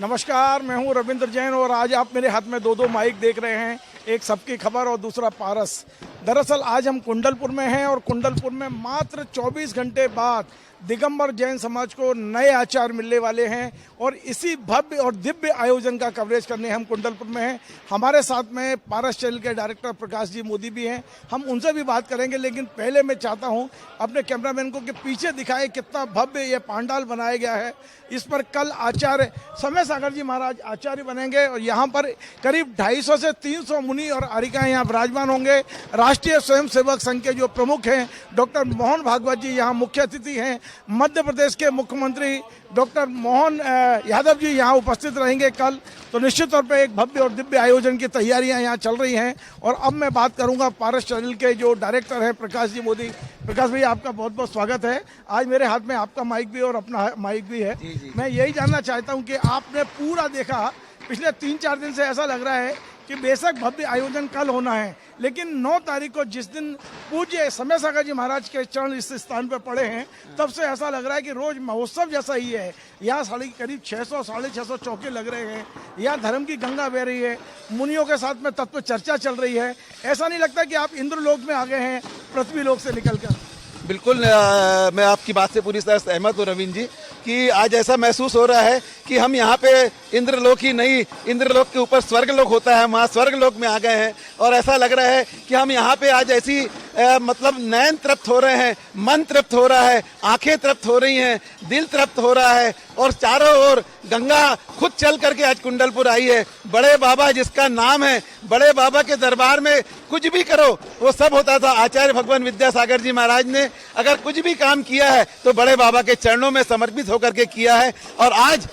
नमस्कार, मैं हूं रविंद्र जैन और आज आप मेरे हाथ में दो माइक देख रहे हैं, एक सबकी खबर और दूसरा पारस। दरअसल आज हम कुंडलपुर में हैं और कुंडलपुर में मात्र 24 घंटे बाद दिगंबर जैन समाज को नए आचार्य मिलने वाले हैं और इसी भव्य और दिव्य आयोजन का कवरेज करने हम कुंडलपुर में हैं। हमारे साथ में पारस चैनल के डायरेक्टर प्रकाश जी मोदी भी हैं, हम उनसे भी बात करेंगे। लेकिन पहले मैं चाहता हूं अपने कैमरामैन को कि पीछे दिखाए कितना भव्य ये पांडाल बनाया गया है। इस पर कल आचार्य समय सागर जी महाराज आचार्य बनेंगे और यहाँ पर करीब 250 से 300 मुनि और आरिकाएं यहाँ विराजमान होंगे। राष्ट्रीय स्वयंसेवक संघ के जो प्रमुख हैं डॉक्टर मोहन भागवत जी यहाँ मुख्य अतिथि हैं। मध्य प्रदेश के मुख्यमंत्री डॉक्टर मोहन यादव जी यहाँ उपस्थित रहेंगे कल। तो निश्चित तौर पे एक भव्य और दिव्य आयोजन की तैयारियां यहाँ चल रही हैं। और अब मैं बात करूंगा पारस चैनल के जो डायरेक्टर हैं प्रकाश जी मोदी। प्रकाश भाई, आपका बहुत बहुत स्वागत है। आज मेरे हाथ में आपका माइक भी और अपना माइक भी है। जी। मैं यही जानना चाहता हूँ कि आपने पूरा देखा, पिछले 3-4 दिन से ऐसा लग रहा है कि बेशक भव्य आयोजन कल होना है, लेकिन 9 तारीख को जिस दिन पूज्य समय सागर जी महाराज के चरण इस स्थान पर पड़े हैं, तब से ऐसा लग रहा है कि रोज महोत्सव जैसा ही है। यहाँ करीब 600-650 चौके लग रहे हैं, यहाँ धर्म की गंगा बह रही है, मुनियों के साथ में तत्व चर्चा चल रही है। ऐसा नहीं लगता कि आप इंद्रलोक में आ गए हैं पृथ्वी लोक से निकलकर? बिल्कुल, मैं आपकी बात से पूरी तरह सहमत हूँ रविंद्र जी कि आज ऐसा महसूस हो रहा है कि हम यहाँ पे इंद्रलोक ही नहीं, इंद्रलोक के ऊपर स्वर्गलोक होता है, वहाँ स्वर्गलोक में आ गए हैं। और ऐसा लग रहा है कि हम यहाँ पे आज ऐसी मतलब नयन तृप्त हो रहे हैं, मन तृप्त हो रहा है, आंखें तृप्त हो रही हैं, दिल तृप्त हो रहा है। और चारों ओर गंगा खुद चल करके आज कुंडलपुर आई है। बड़े बाबा जिसका नाम है, बड़े बाबा के दरबार में कुछ भी करो वो सब होता था। आचार्य भगवान विद्यासागर जी महाराज ने अगर कुछ भी काम किया है तो बड़े बाबा के चरणों में समर्पित होकर के किया है। और आज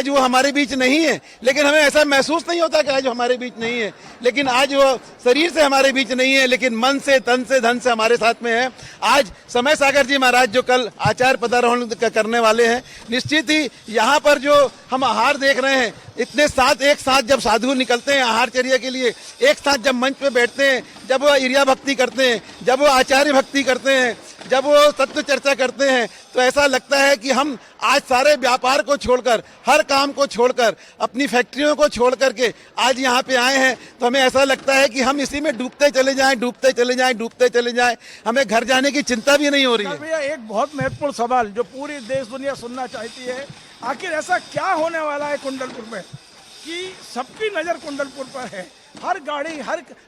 वो हमारे बीच नहीं है, लेकिन हमें ऐसा महसूस नहीं होता कि आज हमारे बीच नहीं है। लेकिन आज वो शरीर से हमारे बीच नहीं है, लेकिन मन से, तन से, धन से हमारे साथ में है। आज समय सागर जी महाराज जो कल आचार्य पदारोहण करने वाले हैं, निश्चित ही यहाँ पर जो हम आहार देख रहे हैं, इतने एक साथ जब साधु निकलते हैं आहारचर्या के लिए, एक साथ जब मंच पे बैठते हैं, जब वो इरिया भक्ति करते हैं, जब वो आचार्य भक्ति करते हैं, जब वो तत्व चर्चा करते हैं, तो ऐसा लगता है कि हम आज सारे व्यापार को छोड़कर, हर काम को छोड़कर, अपनी फैक्ट्रियों को छोड़ करके आज यहाँ पे आए हैं। तो हमें ऐसा लगता है कि हम इसी में डूबते चले जाएं, डूबते चले जाएं, डूबते चले जाएं। हमें घर जाने की चिंता भी नहीं हो रही है। भैया, एक बहुत महत्वपूर्ण सवाल जो पूरी देश दुनिया सुनना चाहती है, आखिर ऐसा क्या होने वाला है कुंडलपुर में कि सबकी नजर कुंडलपुर पर है? हर गाड़ी,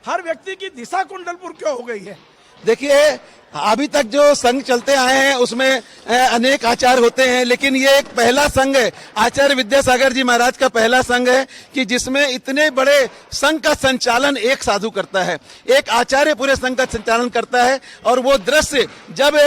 हर व्यक्ति की दिशा कुंडलपुर क्यों हो गई है? देखिए, अभी तक जो संघ चलते आए हैं उसमें अनेक आचार्य होते हैं, लेकिन ये एक पहला संघ है, आचार्य विद्यासागर जी महाराज का पहला संघ है कि जिसमें इतने बड़े संघ का संचालन एक साधु करता है, एक आचार्य पूरे संघ का संचालन करता है। और वो दृश्य जब,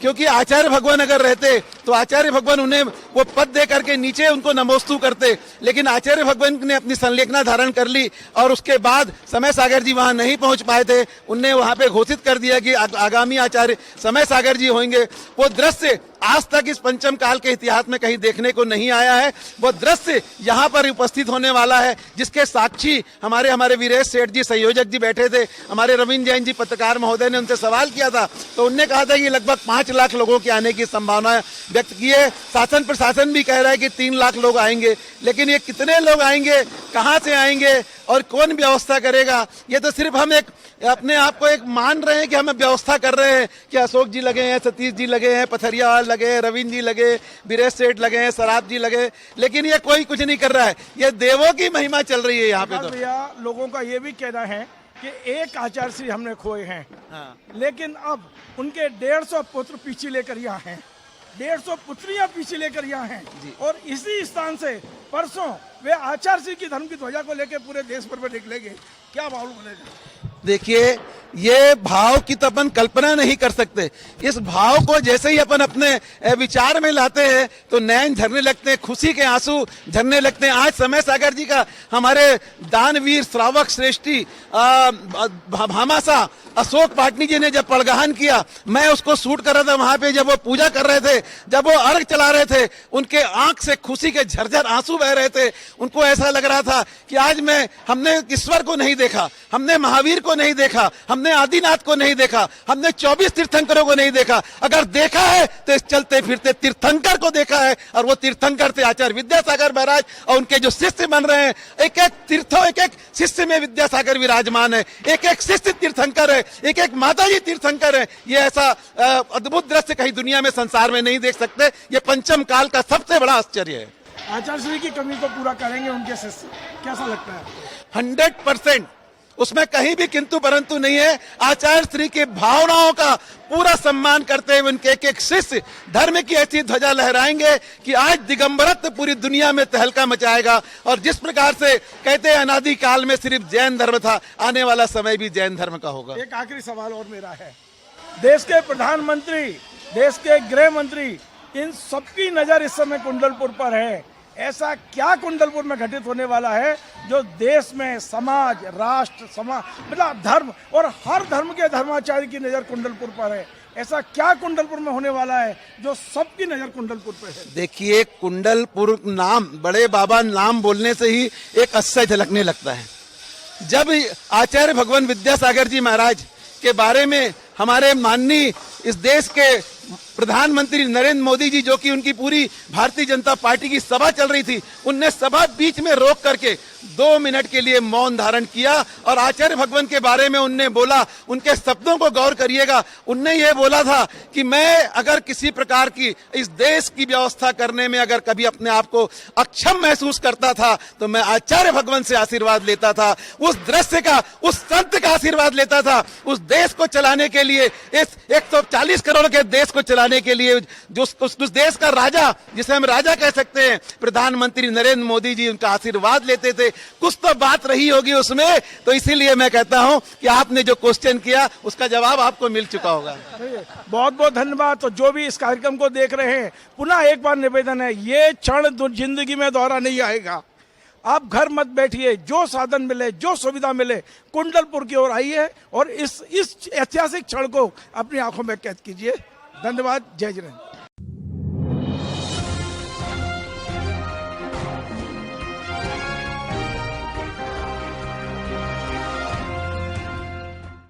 क्योंकि आचार्य भगवान अगर रहते तो आचार्य भगवान उन्हें वो पद दे करके नीचे उनको नमोस्तु करते, लेकिन आचार्य भगवान ने अपनी संलेखना धारण कर ली और उसके बाद समय सागर जी वहां नहीं पहुंच पाए थे। उनने वहां पे घोषित कर दिया कि आगामी आचार्य समय सागर जी होंगे। वो दृश्य आज तक इस पंचम काल के इतिहास में कहीं देखने को नहीं आया है। वो दृश्य यहाँ पर उपस्थित होने वाला है, जिसके साक्षी हमारे वीरेश सेठ जी संयोजक जी बैठे थे। हमारे रविंद्र जैन जी पत्रकार महोदय ने उनसे सवाल किया था, तो उनने कहा था कि लगभग 5 लाख लोगों के आने की संभावना व्यक्त की है। शासन प्रशासन भी कह रहा है कि 3 लाख लोग आएंगे, लेकिन ये कितने लोग आएंगे, कहाँ से आएंगे और कौन व्यवस्था करेगा? ये तो सिर्फ हम एक अपने आप को एक मान रहे हैं कि हम व्यवस्था कर रहे हैं कि अशोक जी लगे हैं, सतीश जी लगे हैं, पथरिया लगे हैं, रविंद्र जी लगे, वीरेश सेठ लगे हैं, सराफ जी लगे, लेकिन ये कोई कुछ नहीं कर रहा है। ये देवों की महिमा चल रही है यहाँ पे। तो भैया, लोगों का ये भी कहना है कि एक आचार्य श्री हमने खोए हैं। हाँ। लेकिन अब उनके 150 पुत्र पीछे लेकर यहाँ हैं, 150 पुत्रियां पीछे लेकर यहाँ हैं। और इसी स्थान से परसों वे आचार्य श्री की धर्म की ध्वजा को लेकर पूरे देश भर में निकलेंगे। क्या मालूम बनेगा? देखिए, ये भाव की तो अपन कल्पना नहीं कर सकते। इस भाव को जैसे ही अपन अपने विचार में लाते हैं तो नैन झरने लगते हैं, खुशी के आंसू झरने लगते हैं। आज समय सागर जी का हमारे दानवीर श्रावक श्रेष्ठी भामासा अशोक पाटनी जी ने जब पड़गहन किया, मैं उसको शूट कर रहा था वहां पे, जब वो पूजा कर रहे थे, जब वो अर्घ चला रहे थे, उनके आंख से खुशी के झरझर आंसू बह रहे थे। उनको ऐसा लग रहा था कि आज हमने ईश्वर को नहीं देखा, हमने महावीर को नहीं देखा, हमने हमने आदिनाथ को नहीं देखा, हमने 24 तीर्थंकरों को नहीं देखा। अगर देखा है तो इस चलते फिरते तीर्थंकर को देखा है, और वो तीर्थंकर थे आचार्य विद्यासागर महाराज, और उनके जो शिष्य बन रहे हैं, एक एक तीर्थों, एक एक शिष्य में विद्यासागर विराजमान है, एक एक शिष्य तीर्थंकर है, एक एक माताजी तीर्थंकर है। ये ऐसा अद्भुत दृश्य कहीं दुनिया में, संसार में नहीं देख सकते। ये पंचम काल का सबसे बड़ा आश्चर्य है। आचार्य श्री की कमी को पूरा करेंगे उनके शिष्य, कैसा लगता है? 100%, उसमें कहीं भी किंतु परंतु नहीं है। आचार्य श्री के भावनाओं का पूरा सम्मान करते हुए उनके एक एक शिष्य धर्म की ऐसी ध्वजा लहराएंगे कि आज दिगंबरत्व पूरी दुनिया में तहलका मचाएगा। और जिस प्रकार से कहते हैं अनादि काल में सिर्फ जैन धर्म था, आने वाला समय भी जैन धर्म का होगा। एक आखिरी सवाल और मेरा है, देश के प्रधानमंत्री, देश के गृह मंत्री, इन सबकी नजर इस समय कुंडलपुर पर है। ऐसा क्या कुंडलपुर में घटित होने वाला है जो देश में समाज, राष्ट्र, समाज, मतलब धर्म, और हर धर्म के धर्माचार्य की नजर कुंडलपुर पर है? ऐसा क्या कुंडलपुर में होने वाला है जो सबकी नजर कुंडलपुर पर है? देखिए, कुंडलपुर नाम, बड़े बाबा नाम बोलने से ही एक अश्चर्य झलकने लगता है। जब आचार्य भगवान विद्यासागर जी महाराज के बारे में हमारे माननीय इस देश के प्रधानमंत्री नरेंद्र मोदी जी, जो कि उनकी पूरी भारतीय जनता पार्टी की सभा चल रही थी, उनने सभा बीच में रोक करके 2 मिनट के लिए मौन धारण किया और आचार्य भगवान के बारे में उनने बोला। उनके शब्दों को गौर करिएगा। उनने ये बोला था कि मैं अगर किसी प्रकार की इस देश की व्यवस्था करने में अगर कभी अपने आप को अक्षम महसूस करता था तो मैं आचार्य भगवान से आशीर्वाद लेता था, उस दृश्य का, उस संत का आशीर्वाद लेता था। उस देश को चलाने के लिए, इस 140 करोड़ के देश को चलाने के लिए, जो उस देश का राजा, जिसे हम राजा कह सकते हैं, प्रधानमंत्री नरेंद्र मोदी जी उनका आशीर्वाद लेते थे। कुछ तो बात रही होगी उसमें, तो इसीलिए मैं कहता हूं कि आपने जो क्वेश्चन किया उसका जवाब आपको मिल चुका होगा। बहुत बहुत धन्यवाद। तो जो भी इस कार्यक्रम को देख रहे हैं, पुनः एक बार निवेदन है, ये क्षण जिंदगी में दोहरा नहीं आएगा। आप घर मत बैठिए, जो साधन मिले, जो सुविधा मिले, कुंडलपुर की ओर आइए और इस ऐतिहासिक क्षण को अपनी आंखों में कैद कीजिए। धन्यवाद। जय जय।